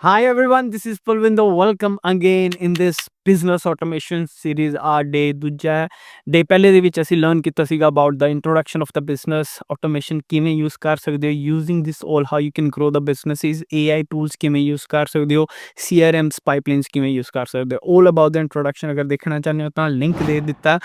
Hi everyone, this is Pulvinder. Welcome again in this business automation series. Our day ਦੂਜਾ day ਪਹਿਲੇ ਦੇ ਵਿੱਚ ਅਸੀਂ ਲਰਨ ਕੀਤਾ ਸੀਗਾ about the introduction of the business automation ਕਿਵੇਂ ਯੂਜ਼ ਕਰ ਸਕਦੇ ਹੋ using this all how you can grow the businesses AI tools ਕਿਵੇਂ ਯੂਜ਼ ਕਰ ਸਕਦੇ ਹੋ CRMs pipelines ਕਿਵੇਂ ਯੂਜ਼ ਕਰ ਸਕਦੇ ਹੋ all about the introduction ਅਗਰ ਦੇਖਣਾ ਚਾਹੁੰਦੇ ਹੋ ਤਾਂ ਲਿੰਕ ਦੇ ਦਿੱਤਾ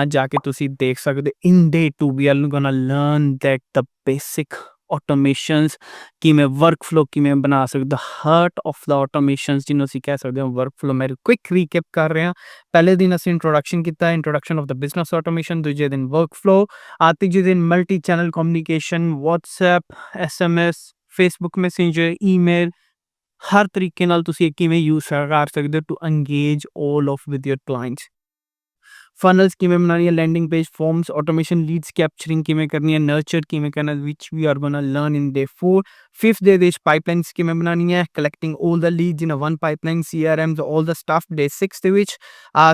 ਜਾ ਕੇ ਤੁਸੀਂ ਦੇਖ ਸਕਦੇ in day 2 we are gonna learn that the basic automations ਕਿਵੇਂ ਵਰਕਫਲੋ ਕਿਵੇਂ ਬਣਾ ਸਕਦੇ ਹਾਰਟ ਆਫ ਦਾ ਆਟੋਮੇਸ਼ਨਸ ਜਿਹਨੂੰ ਅਸੀਂ ਕਹਿ ਸਕਦੇ ਹਾਂ ਵਰਕਫਲੋ ਮੈਂ ਕੁਇਕ ਰੀਕੈਪ ਕਰ ਰਿਹਾ ਪਹਿਲੇ ਦਿਨ ਅਸੀਂ ਇੰਟਰੋਡਕਸ਼ਨ ਕੀਤਾ ਇੰਟਰੋਡਕਸ਼ਨ ਆਫ ਦਾ ਬਿਜ਼ਨਸ ਆਟੋਮੇਸ਼ਨ ਦੂਜੇ ਦਿਨ ਵਰਕਫਲੋ ਤੀਜੇ ਦਿਨ multi channel communication WhatsApp SMS Facebook messenger email ਹਰ ਤਰੀਕੇ ਨਾਲ ਤੁਸੀਂ ਇਹ ਕਿਵੇਂ ਯੂਜ਼ ਕਰ ਸਕਦੇ ਹੋ to engage all of with your clients funnels ਕਿਵੇਂ ਬਣਾਉਣੀ ਹੈ landing page forms automation leads capturing ਕਿਵੇਂ ਕਰਨੀ ਹੈ ਨਰਚਰ ਕਿਵੇਂ ਕਰਨਾ which we are gonna learn in day 4 fifth day ਦੇ ਵਿੱਚ ਪਾਈਪਲਾਈਨਸ ਕਿਵੇਂ ਬਣਾਉਣੀ ਹੈ ਕਲੈਕਟਿੰਗ ਆਲ ਦਾ ਲੀਡਸ ਇਨ ਅ ਵਨ ਪਾਈਪਲਾਈਨ CRMs ਆਲ ਦਾ ਸਟਫ ਡੇ 6 ਦੇ ਵਿੱਚ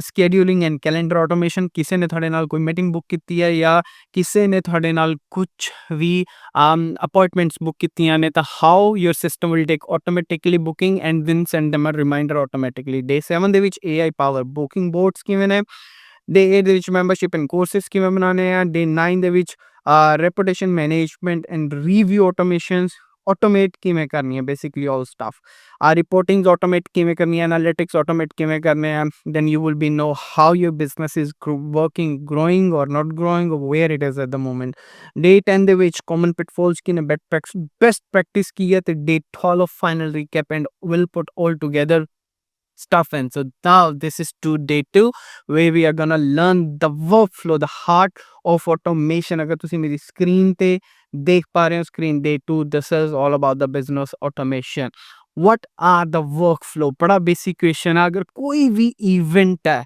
ਸਕੇਡਿਊਲਿੰਗ ਐਂਡ ਕੈਲੰਡਰ ਆਟੋਮੇਸ਼ਨ ਕਿਸੇ ਨੇ ਤੁਹਾਡੇ ਨਾਲ ਕੋਈ ਮੀਟਿੰਗ ਬੁੱਕ ਕੀਤੀ ਹੈ ਜਾਂ ਕਿਸੇ ਨੇ ਤੁਹਾਡੇ ਨਾਲ ਕੁਝ ਵੀ ਅਪਾਇੰਟਮੈਂਟਸ ਬੁੱਕ ਕੀਤੀਆਂ ਨੇ ਤਾਂ how your system will take automatically booking and then send them a reminder automatically day 7 ਦੇ ਵਿੱਚ AI ਪਾਵਰ ਬੁਕਿੰਗ ਬੋਰਡਸ ਕਿਵੇਂ ਨੇ ਡੇ 8 ਦੇ ਵਿੱਚ ਮੈਂਬਰਸ਼ਿਪ ਐਂਡ ਕੋਰਸਿਸ ਕਿਵੇਂ ਬਣਾਉਣੇ ਆ ਡੇ 9 ਦੇ ਵਿੱਚ reputation management and review ਆਟੋਮੇਸ਼ਨਸ automate ਕਿਵੇਂ ਕਰਨੀ ਹੈ ਬੇਸਿਕਲੀ ਆਲ ਸਟਫ ਰਿਪੋਰਟਿੰਗਸ ਆਟੋਮੇਟ ਕਿਵੇਂ ਕਰਨੀ ਹੈ ਐਨਾਲਿਟਿਕਸ ਆਟੋਮੇਟ ਕਿਵੇਂ ਕਰਨੇ ਆ then you will be know how your business is working growing or not growing or where it is at the moment day 10 ਦੇ ਵਿੱਚ common pitfalls ਕੀ ਨੇ best practice ਕੀ ਹੈ ਤੇ day 12 of final recap and will put all together stuff in. So now this is to day 2 where we are gonna learn the workflow, the heart of automation. अगर तुसी मेरी screen ते देख पा रहे हो screen day 2 this is all about the business automation. What are the workflow? बड़ा basic question है अगर कोई भी event है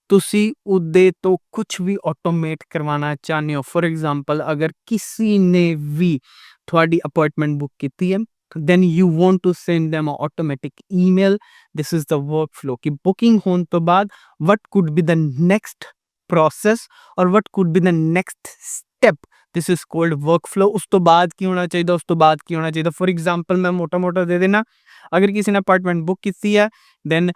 ਤੁਸੀਂ ਉਹਦੇ ਤੋਂ ਕੁਝ ਵੀ ਆਟੋਮੇਟ ਕਰਵਾਉਣਾ ਚਾਹੁੰਦੇ ਹੋ ਫੋਰ ਐਗਜ਼ਾਮਪਲ ਅਗਰ ਕਿਸੇ ਨੇ ਵੀ ਤੁਹਾਡੀ ਅਪਾਇੰਟਮੈਂਟ ਬੁੱਕ ਕੀਤੀ ਹੈ then you want to send them an automatic email this is the workflow ki booking hone to baad what could be the next process or what could be the next step this is called workflow ਉਸ ਤੋਂ ਬਾਅਦ ਕੀ ਹੋਣਾ ਚਾਹੀਦਾ ਉਸ ਤੋਂ ਬਾਅਦ ਕੀ ਹੋਣਾ ਚਾਹੀਦਾ ਫੋਰ ਐਗਜ਼ਾਮਪਲ ਮੈਂ ਮੋਟਾ ਦੇ ਦੇਣਾ ਅਗਰ ਕਿਸੇ ਨੇ ਅਪਾਰਟਮੈਂਟ ਬੁੱਕ ਕੀਤੀ ਹੈ ਦੈਨ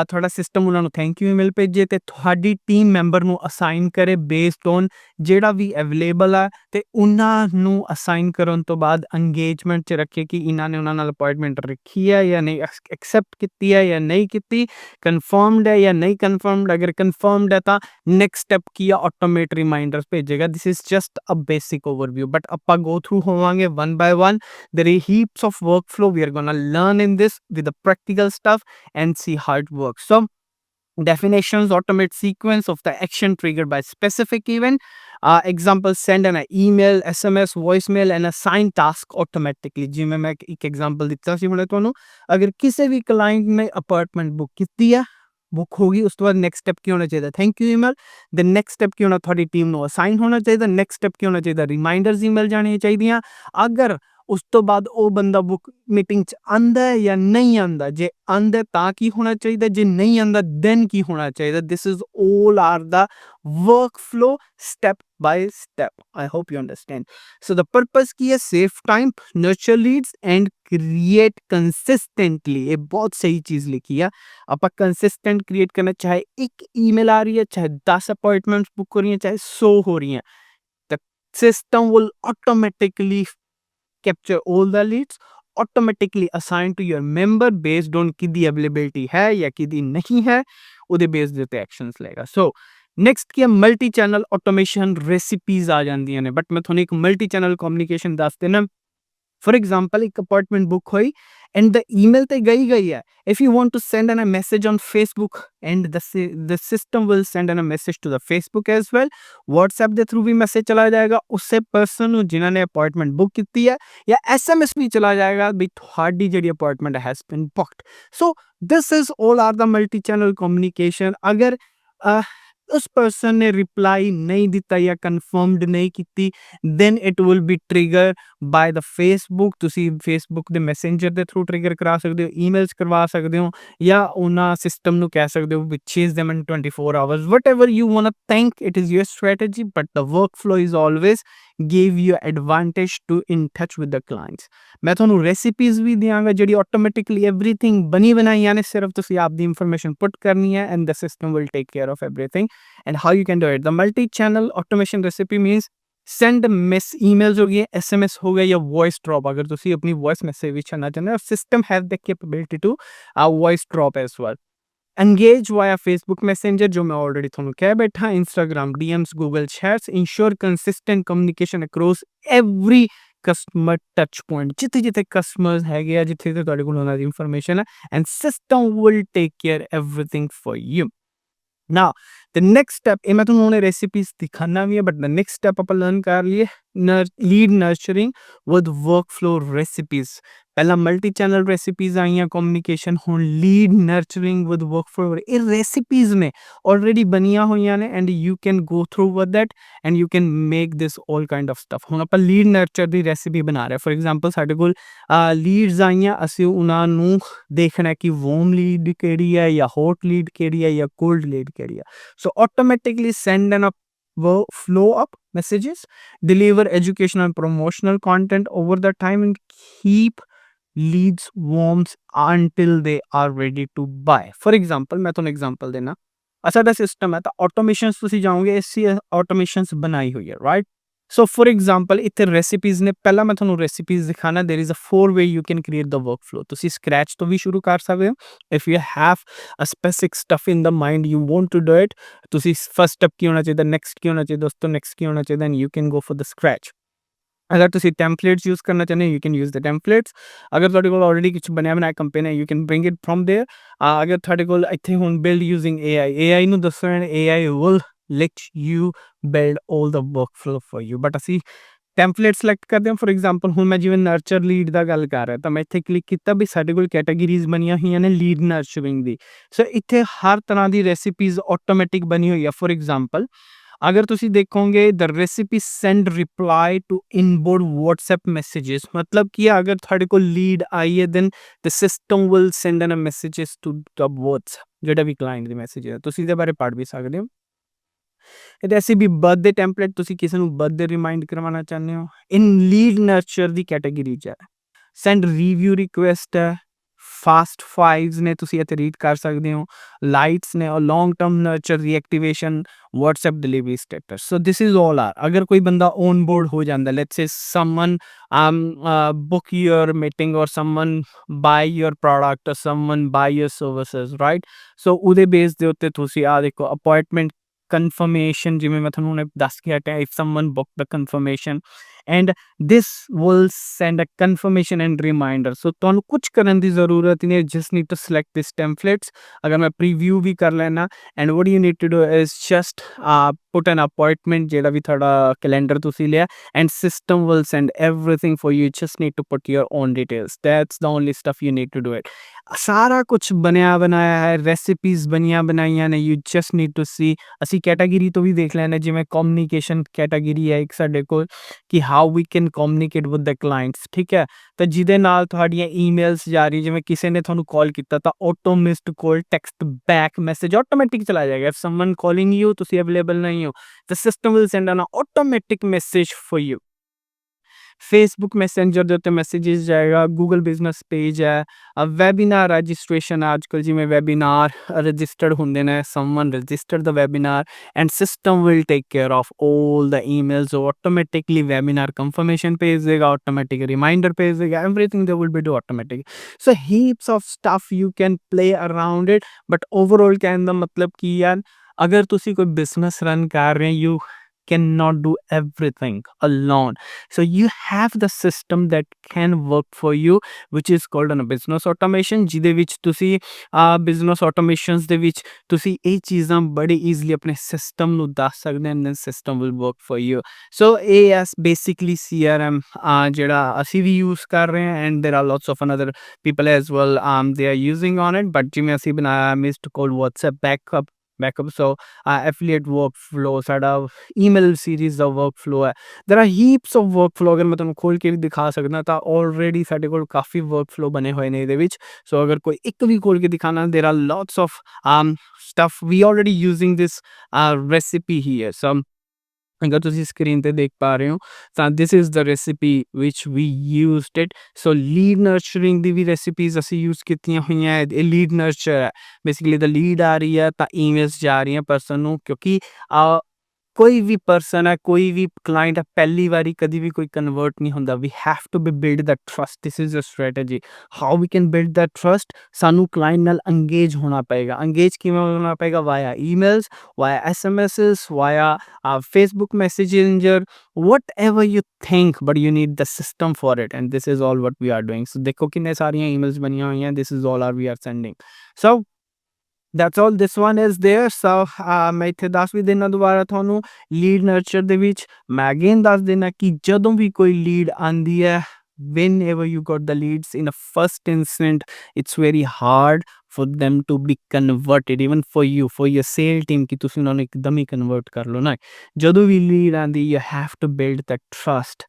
ਤੁਹਾਡਾ ਸਿਸਟਮ ਉਹਨਾਂ ਨੂੰ ਥੈਂਕ ਯੂ ਈਮੇਲ ਭੇਜੇ ਤੇ ਤੁਹਾਡੀ ਟੀਮ ਮੈਂਬਰ ਨੂੰ ਅਸਾਈਨ ਕਰੇ ਬੇਸਡ ਔਨ ਜਿਹੜਾ ਵੀ ਅਵੇਲੇਬਲ ਆ ਤੇ ਉਹਨਾਂ ਨੂੰ ਅਸਾਈਨ ਕਰਨ ਤੋਂ ਬਾਅਦ ਅੰਗੇਜਮੈਂਟ 'ਚ ਰੱਖੇ ਕਿ ਇਹਨਾਂ ਨੇ ਉਹਨਾਂ ਨਾਲ ਅਪਾਇੰਟਮੈਂਟ ਰੱਖੀ ਹੈ ਜਾਂ ਨਹੀਂ ਐਕਸੈਪਟ ਕੀਤੀ ਹੈ ਜਾਂ ਨਹੀਂ ਕੀਤੀ ਕਨਫਰਮਡ ਹੈ ਜਾਂ ਨਹੀਂ ਕਨਫਰਮਡ ਅਗਰ ਕਨਫਰਮਡ ਹੈ ਤਾਂ ਨੈਕਸਟ ਸਟੈਪ ਕੀ ਆ ਆਟੋਮੇਟ ਰਿਮਾਈਂਡਰਸ ਭੇਜੇਗਾ this is just a basic overview but ਆਪਾਂ ਗੋ ਥਰੂ ਹੋਵਾਂਗੇ one by one there are heaps of workflow we are going to learn in this with the practical stuff and see how it works so definitions automate sequence of the action triggered by specific event example send an email SMS voicemail and assign task automatically ਜਿਵੇਂ ਮੈਂ ਇੱਕ example ਦਿੱਤਾ ਸੀ ਹੁਣੇ ਤੁਹਾਨੂੰ ਅਗਰ ਕਿਸੇ ਵੀ client ਨੇ apartment book ਕੀਤੀ ਹੈ ਬੁੱਕ ਹੋ ਗਈ ਉਸ ਤੋਂ ਬਾਅਦ ਨੈਕਸਟ ਸਟੈਪ ਕੀ ਹੋਣਾ ਚਾਹੀਦਾ thank you email the next step ਕੀ ਹੋਣਾ ਤੁਹਾਡੀ ਟੀਮ ਨੂੰ ਅਸਾਈਨ ਹੋਣਾ ਚਾਹੀਦਾ ਨੈਕਸਟ ਸਟੈਪ ਕੀ ਹੋਣਾ ਚਾਹੀਦਾ ਰਿਮਾਈਂਡਰਸ ਈਮੇਲ ਜਾਣੀਆਂ ਚਾਹੀਦੀਆਂ ਅਗਰ ਉਸ ਤੋਂ ਬਾਅਦ ਉਹ ਬੰਦਾ ਬੁੱਕ ਮੀਟਿੰਗ 'ਚ ਆਉਂਦਾ ਜਾਂ ਨਹੀਂ ਆਉਂਦਾ ਜੇ ਆਉਂਦਾ ਤਾਂ ਕੀ ਹੋਣਾ ਚਾਹੀਦਾ ਜੇ ਨਹੀਂ ਆਉਂਦਾ ਦੈਨ ਕੀ ਹੋਣਾ ਚਾਹੀਦਾ this is all are the workflow step by step I hope you understand so the purpose ਕੀ ਹੈ save time nurture leads and create consistently ਇਹ ਬਹੁਤ ਸਹੀ ਚੀਜ਼ ਲਿਖੀ ਆ ਆਪਾਂ ਕੰਸਿਸਟੈਂਟ ਕ੍ਰੀਏਟ ਕਰਨਾ ਚਾਹੇ ਇੱਕ ਈਮੇਲ ਆ ਰਹੀ ਹੈ ਚਾਹੇ 10 ਅਪਾਇੰਟਮੈਂਟਸ ਬੁੱਕ ਹੋ ਰਹੀਆਂ ਚਾਹੇ 100 ਹੋ ਰਹੀਆਂ the system will automatically capture all the leads automatically assigned to your member based on ਕਿਦੀ availability ਹੈ ਜਾਂ ਕਿਦੀ ਨਹੀਂ ਹੈ ਉਹਦੇ ਬੇਸ ਦੇ ਉੱਤੇ ਐਕਸ਼ਨਸ ਲਏਗਾ ਸੋ ਨੈਕਸਟ ਕੀ ਹੈ ਮਲਟੀ ਚੈਨਲ ਆਟੋਮੇਸ਼ਨ ਰੈਸਿਪੀਜ਼ ਆ ਜਾਂਦੀਆਂ ਨੇ ਬਟ ਮੈਂ ਤੁਹਾਨੂੰ ਇੱਕ ਮਲਟੀ ਚੈਨਲ ਕਮਿਊਨੀਕੇਸ਼ਨ ਦੱਸ ਦੇਣਾ for example ਇੱਕ ਅਪਾਰਟਮੈਂਟ ਬੁੱਕ ਹੋਈ and the email ਤੇ ਗਈ ਹੈ if you want to send a message on Facebook and the system will send a message to the Facebook as well WhatsApp ਦੇ through ਵੀ message ਚਲਾ ਜਾਏਗਾ ਉਸੇ person ਨੂੰ ਜਿਨ੍ਹਾਂ ਨੇ ਅਪਾਰਟਮੈਂਟ ਬੁੱਕ ਕੀਤੀ ਹੈ ਜਾਂ SMS ਵੀ ਚਲਾ ਜਾਏਗਾ ਵੀ ਤੁਹਾਡੀ ਜਿਹੜੀ apartment has been booked so this is all are the multi channel communication ਅਗਰ उस पर्सन ने रिप्लाई नहीं दिता या कन्फर्मड नहीं ਕੀਤੀ, then it will be trigger by the Facebook। ਤੁਸੀਂ Facebook ਦੇ ਮੈਸੇਂਜਰ ਦੇ ਥਰੂ ਟ੍ਰਿਗਰ ਕਰਾ ਸਕਦੇ ਹੋ, ਈਮੇਲਸ ਕਰਵਾ ਸਕਦੇ ਹੋ, ਜਾਂ ਉਹਨਾਂ ਸਿਸਟਮ ਨੂੰ ਕਹਿ ਸਕਦੇ ਹੋ which chase them in 24 hours, whatever you want to think, it is your strategy, but the workflow is always give you advantage to in touch with the clients। ਮੈਂ ਤੁਹਾਨੂੰ ਰੈਸਿਪੀਜ਼ ਵੀ ਦਿਆਂਗਾ ਜਿਹੜੀ ਆਟੋਮੈਟਿਕਲੀ ਐਵਰੀਥਿੰਗ ਬਣੀ ਬਣਾਈਆਂ ਨੇ, ਸਿਰਫ ਤੁਸੀਂ ਆਪਦੀ ਇਨਫੋਰਮੇਸ਼ਨ ਪੁੱਟ ਕਰਨੀ ਹੈ and the system will take care of everything. And how you can do it, the multi channel automation recipe means send mess emails ਹੋ ਗਈ, SMS ਹੋ ਗਿਆ, ਜਾਂ ਵੌਇਸ ਡ੍ਰੌਪ। ਅਗਰ ਤੁਸੀਂ ਆਪਣੀ ਵੌਇਸ ਮੈਸੇਜ ਵੀ ਛੱਡਣਾ ਚਾਹੁੰਦੇ ਹੋ, system have the capability to voice drop as well. Engage via Facebook Messenger, जो मैं ऑलरेडी ਤੁਹਾਨੂੰ ਕਹਿ ਬੈਠਾ, Instagram DMs, Google Chats, ensure consistent communication across every customer touch point। ਜਿੱਥੇ ਕਸਟਮਰਸ ਹੈਗੇ ਆ, ਜਿੱਥੇ ਤੇ ਤੁਹਾਡੇ ਕੋਲ ਉਹਨਾਂ ਦੀ ਇਨਫੋਰਮੇਸ਼ਨ ਹੈ, and system will take care everything for you. Now the next step, ਇਹ ਮੈਂ ਤੁਹਾਨੂੰ ਹੁਣੇ ਰੈਸਿਪੀਜ਼ ਦਿਖਾਣਾ ਵੀ ਹੈ, ਬਟ ਦ ਨੈਕਸਟ ਸਟੈਪ ਆਪਾਂ ਲਰਨ ਕਰ ਲਈਏ, ਲੀਡ ਨਰਚਰਿੰਗ ਵਿਦ ਵਰਕਫਲੋ ਰੈਸਿਪੀਜ਼। ਪਹਿਲਾਂ ਮਲਟੀ ਚੈਨਲ ਰੈਸਿਪੀਜ਼ ਆਈਆਂ ਕਮਿਊਨੀਕੇਸ਼ਨ, ਹੁਣ ਲੀਡ ਨਰਚਰਿੰਗ ਵਿਦ ਵਰਕਫਲੋ। ਇਹ ਰੈਸਿਪੀਜ਼ ਨੇ ਆਲਰੇਡੀ ਬਣੀਆਂ ਹੋਈਆਂ ਨੇ, and you can go through with that and you can make this all kind of stuff. ਹੁਣ ਆਪਾਂ ਲੀਡ ਨਰਚਰ ਦੀ ਰੈਸਿਪੀ ਬਣਾ ਰਹੇ, ਫॉर ਐਗਜ਼ਾਮਪਲ ਸਾਡੇ ਕੋਲ ਲੀਡਸ ਆਈਆਂ, ਅਸੀਂ ਉਹਨਾਂ ਨੂੰ ਦੇਖਣਾ ਕਿ ਵਾਰਮ ਲੀਡ ਕਿਹੜੀ ਹੈ, ਜਾਂ ਹੌਟ ਲੀਡ ਕਿਹੜੀ ਹੈ, ਜਾਂ ਕੋਲਡ ਲੀਡ ਕਿਹੜੀ ਹੈ। So automatically send an flow up messages, deliver educational and promotional content over the time, and keep leads warm until they are ready to buy। For example, मैं ਤੁਹਾਨੂੰ example देना, साਡਾ system है, तो automations ਤੁਸੀਂ ਜਾਓਗੇ, ਇਸੀ automations ਬਣਾਈ ਹੋਈ ਹੈ, right? So for example, ਇੱਥੇ recipes ਨੇ, ਪਹਿਲਾਂ ਮੈਂ ਤੁਹਾਨੂੰ recipes ਦਿਖਾਣਾ। there is a 4 way you can create the workflow। ਤੁਸੀਂ scratch ਤੋਂ ਵੀ ਸ਼ੁਰੂ ਕਰ ਸਕਦੇ ਹੋ, if you have a specific stuff in the mind you want to do it। ਤੁਸੀਂ first step ਕੀ ਹੋਣਾ ਚਾਹੀਦਾ, next ਕੀ ਹੋਣਾ ਚਾਹੀਦਾ, ਉਸ ਤੋਂ next ਕੀ ਹੋਣਾ ਚਾਹੀਦਾ, and you can go for the scratch। ਅਗਰ ਤੁਸੀਂ templates use ਕਰਨਾ ਚਾਹੁੰਦੇ ਹੋ, you can use the templates। ਅਗਰ ਤੁਹਾਡੇ ਕੋਲ already ਕੁਝ ਬਣਿਆ ਬਣਾਇਆ ਕੰਪਨੀ ਹੈ, you can bring it from there। ਅਗਰ ਤੁਹਾਡੇ ਕੋਲ ਇੱਥੇ ਹੁਣ build using AI ਨੂੰ ਦੱਸੋ, and AI will let you build all the workflow for you। But ਅਸੀਂ ਟੈਂਪਲੇਟ ਸਿਲੈਕਟ ਕਰਦੇ ਹਾਂ। ਫॉर ਐਗਜ਼ਾਮਪਲ ਹੁਣ ਮੈਂ ਜਿਵੇਂ ਨਰਚਰ ਲੀਡ ਦਾ ਗੱਲ ਕਰ ਰਿਹਾ, ਤਾਂ ਮੈਂ ਇੱਥੇ ਕਲਿੱਕ ਕੀਤਾ ਵੀ ਸਾਡੇ ਕੋਲ ਕੈਟਾਗਰੀਜ਼ ਬਣੀਆਂ ਹੋਈਆਂ ਨੇ ਲੀਡ ਨਰਚਰਿੰਗ ਦੀ। ਸੋ ਇੱਥੇ ਹਰ ਤਰ੍ਹਾਂ ਦੀ ਰੈਸਿਪੀਜ਼ ਆਟੋਮੈਟਿਕ ਬਣੀ ਹੋਈ ਆ। ਫॉर ਐਗਜ਼ਾਮਪਲ ਅਗਰ ਤੁਸੀਂ ਦੇਖੋਗੇ, the recipe send reply to inbound WhatsApp messages. ਮਤਲਬ ਕਿ ਅਗਰ ਤੁਹਾਡੇ ਕੋਲ ਲੀਡ ਆਈ ਹੈ, then the system will send an messages to the WhatsApp, ਜਿਹੜਾ ਵੀ ਕਲਾਇੰਟ ਦੀ ਮੈਸੇਜ ਹੈ। ਤੁਸੀਂ ਇਹਦੇ ਬਾਰੇ ਪੜ੍ਹ ਵੀ ਸਕਦੇ ਹੋ। ऐसे भी बर्थडे टेम्पलेट, ਤੁਸੀਂ ਕਿਸੇ ਨੂੰ ਬਰਥਡੇ ਰਿਮਾਈਂਡ ਕਰਵਾਉਣਾ ਚਾਹੁੰਦੇ ਹੋ, ਇਨ ਲੀਡ ਨਰਚਰ ਦੀ ਕੈਟਾਗਰੀ 'ਚ ਹੈ। ਸੈਂਡ ਰਿਵਿਊ ਰਿਕੁਐਸਟ ਹੈ, ਫਾਸਟ ਫਾਈਵਸ ਨੇ, ਤੁਸੀਂ ਇੱਥੇ ਰੀਡ ਕਰ ਸਕਦੇ ਹੋ, ਲਾਈਟਸ ਨੇ, ਔਰ long term nurture reactivation, WhatsApp delivery status. So this is all are. ਅਗਰ ਕੋਈ ਬੰਦਾ ਔਨ ਬੋਰਡ ਹੋ ਜਾਂਦਾ, let's say someone book your meeting, or someone buy your product, or someone buy your services, right? So ਉਹਦੇ base ਦੇ ਉੱਤੇ ਤੁਸੀਂ ਆ ਦੇਖੋ ਅਪਾਇੰਟਮੈਂਟ confirmation, ਜਿਵੇਂ ਮੈਂ ਤੁਹਾਨੂੰ ਹੁਣੇ ਦੱਸ ਕੇ ਹਟਿਆ, if someone book the confirmation, and this will send a confirmation and reminder। so ਤੁਹਾਨੂੰ ਕੁਝ ਕਰਨ ਦੀ ਜ਼ਰੂਰਤ ਨਹੀਂ, just need to select this templates। ਅਗਰ ਮੈਂ preview ਵੀ ਕਰ ਲੈਣਾ, and what you need to do is just put an appointment, ਜਿਹੜਾ ਵੀ ਤੁਹਾਡਾ ਕੈਲੰਡਰ ਤੁਸੀਂ ਲਿਆ, and system will send everything for you। just need to put your own details, that's the only stuff you need to do it। ਸਾਰਾ ਕੁਝ ਬਣਿਆ ਬਣਾਇਆ ਹੈ, recipes ਬਣੀਆਂ ਬਣਾਈਆਂ ਨੇ, you just need to see। ਅਸੀਂ ਕੈਟਾਗਰੀ ਤੋਂ ਵੀ ਦੇਖ ਲੈਣਾ, ਜਿਵੇਂ ਕਮਿਊਨੀਕੇਸ਼ਨ ਕੈਟਾਗਰੀ ਹੈ ਇੱਕ ਸਾਡੇ ਕੋਲ, ਕਿ how we can communicate with the clients, ਠੀਕ ਹੈ। ਤਾਂ ਜਿਹਦੇ ਨਾਲ ਤੁਹਾਡੀਆਂ ਈਮੇਲਸ ਜਾ ਰਹੀ, ਜਿਵੇਂ ਕਿਸੇ ਨੇ ਤੁਹਾਨੂੰ ਕਾਲ ਕੀਤਾ, ਤਾਂ auto missed call text back message automatic ਚਲਾ ਜਾਏਗਾ। ਇਫ ਸਮਨ ਕਾਲਿੰਗ ਯੂ, ਤੁਸੀਂ ਅਵੇਲੇਬਲ ਨਹੀਂ ਹੋ, the system will send an automatic message for you. Facebook messenger ਦੇ ਉੱਤੇ ਮੈਸੇजेस ਜਾਏਗਾ, ਗੂਗਲ ਬਿਜ਼ਨਸ ਪੇਜ ਹੈ, ਵੈਬੀਨਾਰ ਰਜਿਸਟ੍ਰੇਸ਼ਨ, ਅੱਜ ਕੱਲ੍ਹ ਜਿਵੇਂ ਵੈਬੀਨਾਰ ਰਜਿਸਟਰਡ ਹੁੰਦੇ ਨੇ, someone registered the webinar, and system will take care of all the emails. ਉਹ ਆਟੋਮੈਟਿਕਲੀ ਵੈਬੀਨਾਰ ਕੰਫਰਮੇਸ਼ਨ ਭੇਜ ਦੇਗਾ, ਆਟੋਮੈਟਿਕ ਰਿਮਾइंडर ਭੇਜ ਦੇਗਾ, everything they will be do automatic. So heaps of stuff you can play around it, but overall ਕਹਿਣ ਦਾ ਮਤਲਬ ਕੀ ਯਾਰ, ਅਗਰ ਤੁਸੀਂ ਕੋਈ ਬਿਜ਼ਨਸ ਰਨ ਕਰ ਰਹੇ, you cannot do everything alone। so you have the system that can work for you, which is called a business automation, ਜਿਹਦੇ ਵਿੱਚ ਤੁਸੀਂ business automations ਦੇ ਵਿੱਚ ਤੁਸੀਂ ਇਹ ਚੀਜ਼ਾਂ ਬੜੇ ਈਜ਼ੀਲੀ ਆਪਣੇ ਸਿਸਟਮ ਨੂੰ ਦੱਸ ਸਕਦੇ, and then system will work for you। so ਇਹ ਐਸ ਬੇਸਿਕਲੀ CRM ਜਿਹੜਾ ਅਸੀਂ ਵੀ ਯੂਜ਼ ਕਰ ਰਹੇ ਹਾਂ, and there are lots of another people as well they are using on it, but ਜਿਵੇਂ ਅਸੀਂ ਬਣਾਇਆ ਮਿਸਡ ਕਾਲ WhatsApp backup backup. So affiliate workflow, ਸਾਡਾ email series ਦਾ workflow ਹੈ. There are heaps of workflow. ਅਗਰ ਮੈਂ ਤੁਹਾਨੂੰ ਖੋਲ ਕੇ ਵੀ ਦਿਖਾ ਸਕਦਾ ਤਾਂ already ਸਾਡੇ ਕੋਲ ਕਾਫੀ workflow ਬਣੇ ਹੋਏ ਨੇ ਇਹਦੇ ਵਿੱਚ. So ਅਗਰ ਕੋਈ ਇੱਕ ਵੀ ਖੋਲ ਕੇ ਦਿਖਾਣਾ, there are lots of stuff. We already using this recipe here. So अगर ਤੁਸੀਂ ਸਕਰੀਨ ਤੇ ਦੇਖ ਪਾ ਰਹੇ ਹੋ ਤਾਂ this is the recipe which we used it. So lead nurturing the we recipes ਅਸੀਂ use ਕੀਤੀਆਂ ਹੋਈਆਂ ਹੈ. ਇਹ lead nurture ਹੈ, basically the lead ਆ ਰਹੀ ਹੈ ਤਾਂ emails ਜਾ ਰਹੀਆਂ person ਨੂੰ, ਕਿਉਂਕਿ ਕੋਈ ਵੀ ਪਰਸਨ ਹੈ, ਕੋਈ ਵੀ ਕਲਾਇੰਟ ਹੈ, ਪਹਿਲੀ ਵਾਰੀ ਕਦੀ ਵੀ ਕੋਈ ਕਨਵਰਟ ਨਹੀਂ ਹੁੰਦਾ. We have to be build that trust. This is a strategy how we can build that trust. ਸਾਨੂੰ ਕਲਾਇੰਟ ਨਾਲ ਅੰਗੇਜ ਹੋਣਾ ਪਏਗਾ. ਅੰਗੇਜ ਕਿਵੇਂ ਹੋਣਾ ਪਏਗਾ? Via emails, via SMSs, via Facebook Messenger, whatever you think, but you need the system for it, and this is all what we are doing. So ਦੇਖੋ ਕਿੰਨੇ ਸਾਰੀਆਂ ਈਮੇਲਸ ਬਣੀਆਂ ਹੋਈਆਂ. This is all we are sending. So that's all this one is there. So ਮੈਂ ਇੱਥੇ ਦੱਸ ਵੀ ਦੇਣਾ ਦੁਬਾਰਾ ਤੁਹਾਨੂੰ, ਲੀਡ ਨਰਚਰ ਦੇ ਵਿੱਚ ਮੈਂ ਅਗੇਨ ਦੱਸ ਦੇਣਾ ਕਿ ਜਦੋਂ ਵੀ ਕੋਈ ਲੀਡ ਆਂਦੀ ਹੈ, whenever you got the leads in a first instant, it's very hard for them to be converted, even for you, for your sale team, ਕਿ ਤੁਸੀਂ ਉਹਨਾਂ ਨੂੰ ਇੱਕਦਮ ਹੀ ਕਨਵਰਟ ਕਰ ਲਓ ਨਾ. ਜਦੋਂ ਵੀ ਲੀਡ ਆਂਦੀ, you have to build that trust.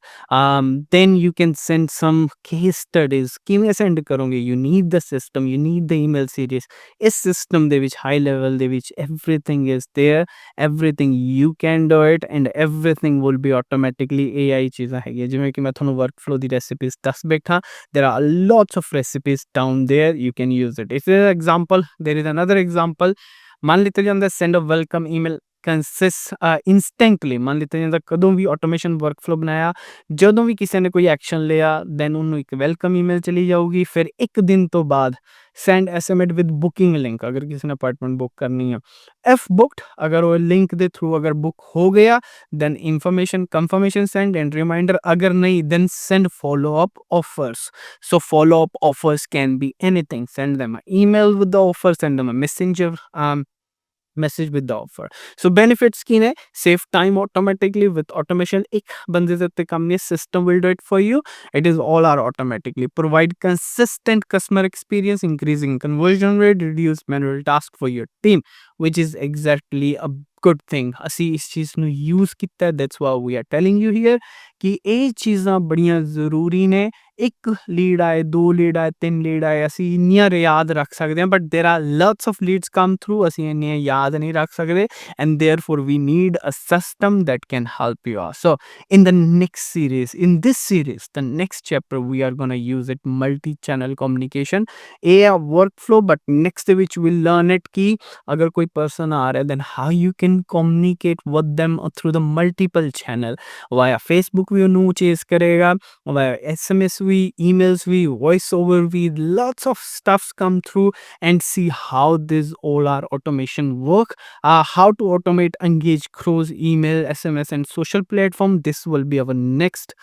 Then you can send some case studies. ਕਿਵੇਂ ਸੈਂਡ ਕਰੋਗੇ? You need the system, you need the email series. ਇਸ ਸਿਸਟਮ ਦੇ ਵਿੱਚ ਹਾਈ ਲੈਵਲ ਦੇ ਵਿੱਚ everything is there, everything you can do it, and everything will be automatically AI ਚੀਜ਼ਾਂ ਹੈਗੀਆਂ. ਜਿਵੇਂ ਕਿ ਮੈਂ ਤੁਹਾਨੂੰ workflow ਦੀ recipes ਦੱਸ ਬੈਠਾ, there are lots of recipes down there, you can use it. If there is an example, there is another example. ਮੰਨ ਲਿੱਤਾ ਜਾਂਦਾ send a welcome email instantly. ਮੰਨ ਲਿੱਤਾ ਜਾਂਦਾ ਕਦੋਂ ਵੀ ਆਟੋਮੇਸ਼ਨ ਵਰਕਫਲੋ ਬਣਾਇਆ, ਜਦੋਂ ਵੀ ਕਿਸੇ ਨੇ ਕੋਈ ਐਕਸ਼ਨ ਲਿਆ, ਦੈਨ ਉਹਨੂੰ ਇੱਕ ਵੈਲਕਮ ਈਮੇਲ ਚਲੀ ਜਾਊਗੀ. ਫਿਰ ਇੱਕ ਦਿਨ ਤੋਂ ਬਾਅਦ send SMS with booking link, ਅਗਰ ਕਿਸੇ ਨੇ ਅਪਾਰਟਮੈਂਟ ਬੁੱਕ ਕਰਨੀ ਆ, ਇਫ ਬੁਕਡ, ਅਗਰ ਉਹ ਲਿੰਕ ਦੇ ਥਰੂ ਅਗਰ ਬੁੱਕ ਹੋ ਗਿਆ, then information confirmation send and reminder. ਅਗਰ ਨਹੀਂ, then send follow up offers. So follow up offers can be anything. Send them an email with the offer, send them a messenger message with the offer. So benefits ਕੀ ਨੇ? Save time automatically with automation. ਇੱਕ ਬੰਦੇ ਦੇ ਉੱਤੇ ਕੰਮ ਨਹੀਂ, system will do it for you. It is all are automatically. Provide consistent customer experience, increasing conversion rate, reduce manual task for your team, which is exactly a good thing. ਅਸੀਂ ਇਸ ਚੀਜ਼ ਨੂੰ use ਕੀਤਾ, that's why we are telling you here ਕਿ ਇਹ ਚੀਜ਼ਾਂ ਬੜੀਆਂ ਜ਼ਰੂਰੀ ਨੇ. ਇੱਕ ਲੀਡ ਆਏ, 2 ਲੀਡ ਆਏ, 3 ਲੀਡ ਆਏ, ਅਸੀਂ ਇੰਨੀਆਂ ਯਾਦ ਰੱਖ ਸਕਦੇ ਹਾਂ, but there are lots of leads come through, ਅਸੀਂ ਇੰਨੀਆਂ ਯਾਦ ਨਹੀਂ ਰੱਖ ਸਕਦੇ, and therefore we need a system that can help you out. So in the next series, in this series, the next chapter, we are going to use it multi-channel communication. ਇਹ ਆ workflow, but next ਦੇ ਵਿੱਚ we'll learn it ਕਿ ਅਗਰ ਕੋਈ person ਆ ਰਿਹਾ, then how you can communicate with them through the multiple channel. via Facebook ਵੀ ਉਹਨੂੰ ਚੇਸ ਕਰੇਗਾ, via SMS we, emails we, voice over we, lots of stuffs come through, and see how this all our automation work, how to automate, engage, close email, SMS and social platform. This will be our next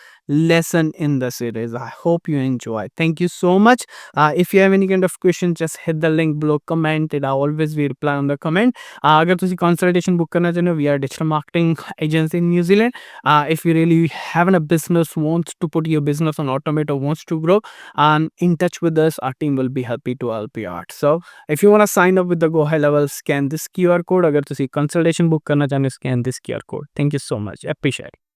lesson in the series. I hope you enjoy. Thank you so much. If you have any kind of question, just hit the link below, comment it. I always will reply on the comment. ਅਗਰ ਤੁਸੀਂ consultation book ਕਰਨਾ ਚਾਹੁੰਦੇ ਹੋ, we are digital marketing agency in New Zealand. If you really have a business, wants to put your business on automate or wants to grow, in touch with us. Our team will be happy to help you out. So if you want to sign up with the Go High Level, scan this QR code. ਅਗਰ ਤੁਸੀਂ consultation book ਕਰਨਾ ਚਾਹੁੰਦੇ ਹੋ, scan this QR code. Thank you so much. Appreciate it.